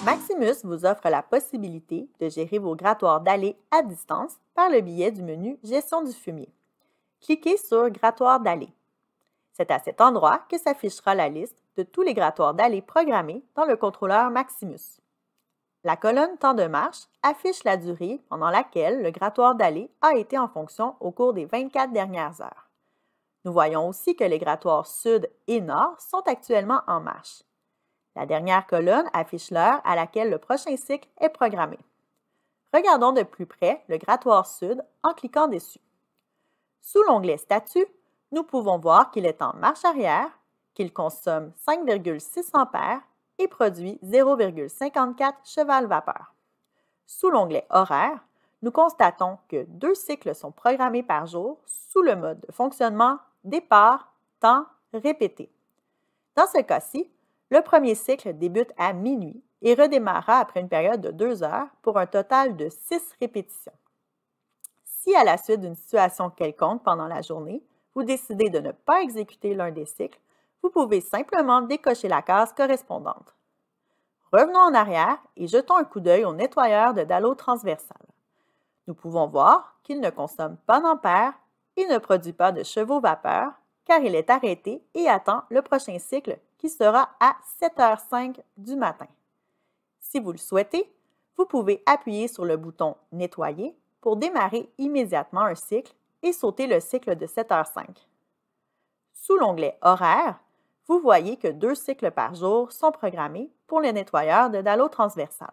Maximus vous offre la possibilité de gérer vos grattoirs d'allées à distance par le biais du menu « Gestion du fumier ». Cliquez sur « Grattoir d'allées ». C'est à cet endroit que s'affichera la liste de tous les grattoirs d'allées programmés dans le contrôleur Maximus. La colonne « Temps de marche » affiche la durée pendant laquelle le grattoir d'allées a été en fonction au cours des 24 dernières heures. Nous voyons aussi que les grattoirs sud et nord sont actuellement en marche. La dernière colonne affiche l'heure à laquelle le prochain cycle est programmé. Regardons de plus près le grattoir sud en cliquant dessus. Sous l'onglet Statut, nous pouvons voir qu'il est en marche arrière, qu'il consomme 5,6 ampères et produit 0,54 cheval-vapeur. Sous l'onglet Horaire, nous constatons que 2 cycles sont programmés par jour sous le mode de fonctionnement départ, temps, répété. Dans ce cas-ci, le premier cycle débute à minuit et redémarrera après une période de 2 heures pour un total de 6 répétitions. Si à la suite d'une situation quelconque pendant la journée, vous décidez de ne pas exécuter l'un des cycles, vous pouvez simplement décocher la case correspondante. Revenons en arrière et jetons un coup d'œil au nettoyeur de dallo transversal. Nous pouvons voir qu'il ne consomme pas d'ampères et ne produit pas de chevaux-vapeur car il est arrêté et attend le prochain cycle qui sera à 7h05 du matin. Si vous le souhaitez, vous pouvez appuyer sur le bouton « Nettoyer » pour démarrer immédiatement un cycle et sauter le cycle de 7h05. Sous l'onglet « Horaire », vous voyez que 2 cycles par jour sont programmés pour le nettoyeur de dallo transversal.